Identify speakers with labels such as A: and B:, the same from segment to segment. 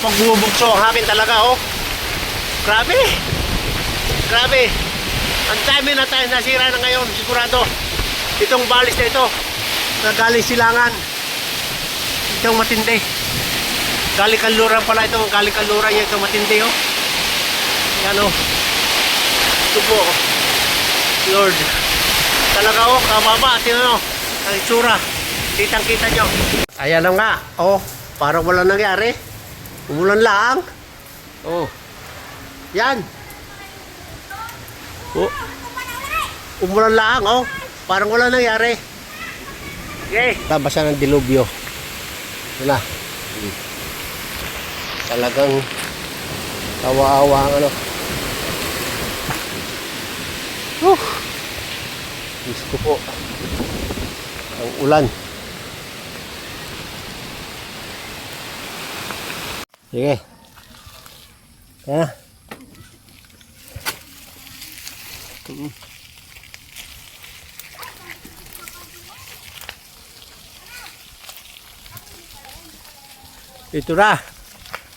A: pagbubugso ang hangin talaga, oh. Grabe. Grabe. Ang dami na tayo nasira na ngayon, sigurado. Itong balis na ito, na galing silangan. Itong matindi. Galing kanluran pala ito, galing kanluran niya itong matindi, oh. Yan, oh. Ito po, oh. Lord. Talaga, oh, kababa. Tingnan nyo, ang itsura. Kitang-kita nyo. Ayan na nga, oh. Parang wala nangyari. Umulan lang. Oh. Yan. Oh. Umulan lang, oh. Parang wala nangyari. Okay. Tabas na ng dilubyo. Wala. Talagang kawawa ang ano. Diyos ko po. Ang ulan. Sige. Kaya. Ito na.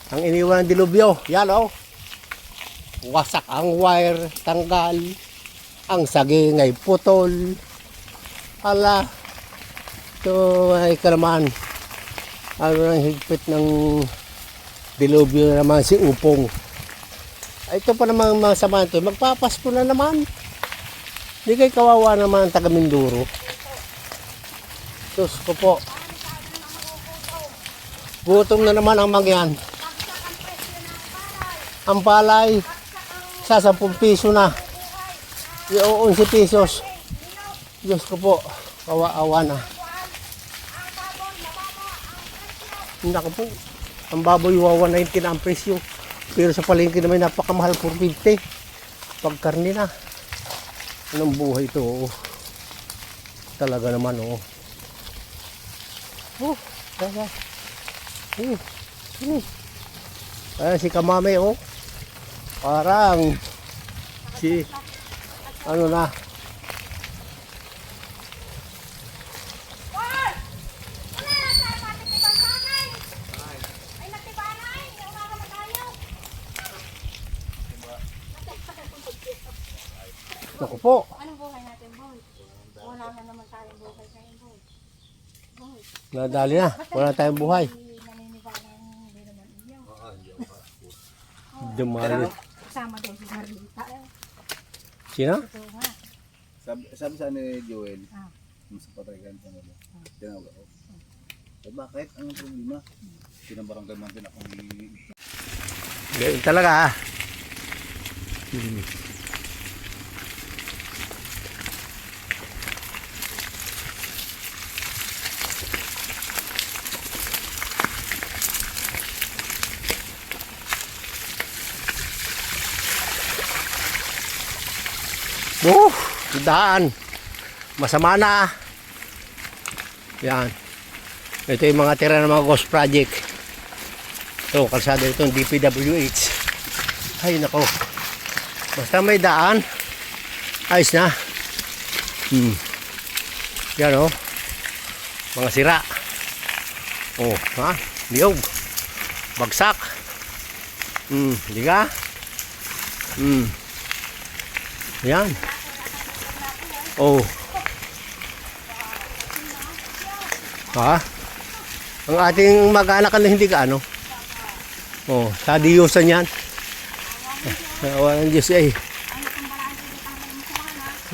A: Ang iniwan ng dilubyo. Yan, oh. Wasak ang wire. Tanggal. Ang saging ay putol. Ala. Ito ay kalaman. Ano ang higpit ng dilubyo na naman si Upong. Ito pa naman mga samahan ito. Magpapasko na naman. Hindi kayo kawawa naman ang taga Mindoro. Sus ko po. Gutom na naman ang mangyan. Ang palay sa 10 piso na. Yung 11 pesos. Diyos ko po. Kawa-awa na. Naku po. Ang baboy wawa 19 ang presyo. Pero sa palengke naman napakamahal 450. Pag karne na. Anong buhay ito? Oh. Talaga naman, oh. Oh, talaga. Ayan si Kamame, oh. Parang si ano na. Naku po.
B: Anong buhay natin, boy? Wala na naman tayong buhay ngayon, boy. Boy.
A: Nadali na. Wala tayong buhay.
B: Naniniwala hindi naman iyo.
A: Dumali.
B: Kasama daw si Marlita.
A: Sino?
B: Ito nga.
C: Sabi sa ni Joel, sa patrikan sa mga. Tinawag ako. Bakit? Anong problema? Sinabarangay man din akong
A: Ganyan talaga, ah. Daan. Masama na. Yan. Ito yung mga tira ng mga ghost project. Ito, kalsada ito ng DPWH. Ay, nako. Basta may daan. Ayos na. Yan, oh. Mga sira. Oh, ha? Niyog. Bagsak. Hindi ka? Yan. Oh. Ha? Ang ating mag-anak na hindi ka ano? Oh, sa diyusan yan. Walang Diyos eh.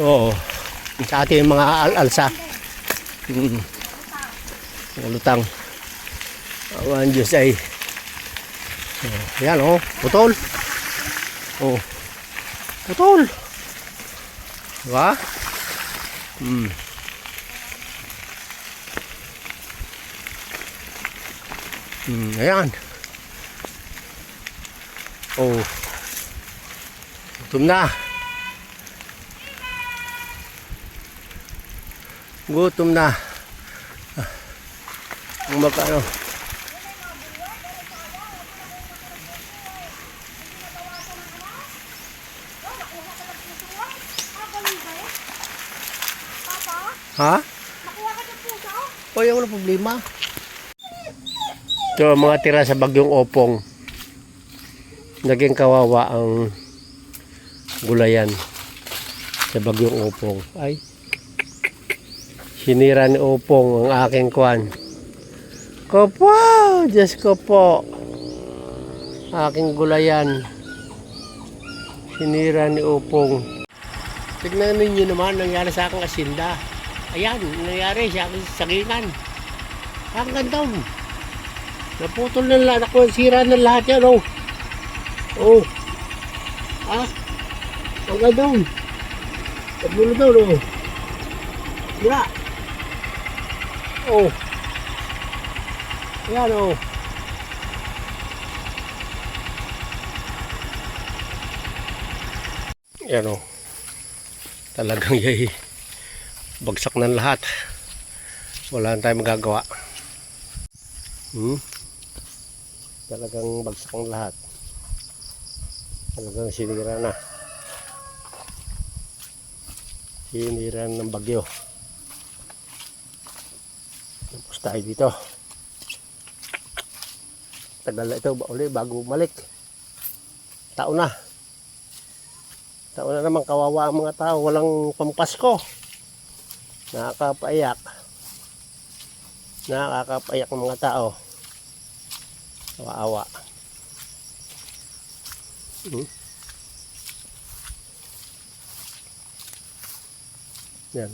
A: Oo. Sa ating mga alsa. Lutang. Walang Diyos eh. Yan, oh. Putol. Oh. Putol. Diba? Ayan. Oh. Gutom na. Gutom na. Ang magkano. Ha?
B: Nakuha ka ng puso?
A: O, yung wala problema. Ito mga tira sa bagyong Opong. Naging kawawa ang gulayan sa bagyong Upong. Ay, sinira ni Upong ang aking kwan. Ko po, Diyos ko po. Aking gulayan. Sinira ni Upong. Tignan ninyo naman nangyari sa aking asinda. Ayan, nangyari sa aking sagingan. Hanggang doon. Naputol na lahat ako. Sira na lahat yan, oh. Oh. Ah. Hanggang doon. Pagmulo doon, oh. Sira. Oh. Ayan, oh. Ayan, oh. Talagang yay. Bagsak ng lahat. Wala na tayong magagawa. Talagang bagsak ng lahat. Talagang sinira na. Sinira ng bagyo. Tapos tayo dito. Tagal na ito uli bago bumalik. Taon na. Taon na naman, kawawa ang mga tao. Walang pampasko. Nakakapaiyak. Nakakapaiyak ng mga tao. Awa-awa. Yan.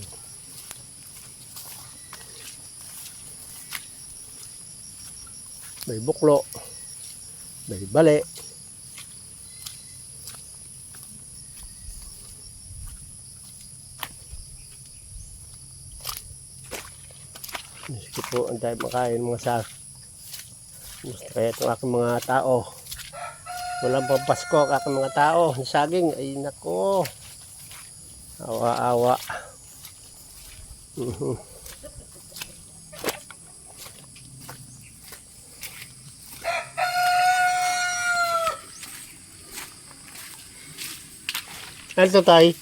A: May buklo. May bali. Gusto po ang tayo makain mga sa gusto kaya itong aking mga tao. Walang pampasko ang aking mga tao. Saging, ay nako. Awa-awa. Ano to, tay?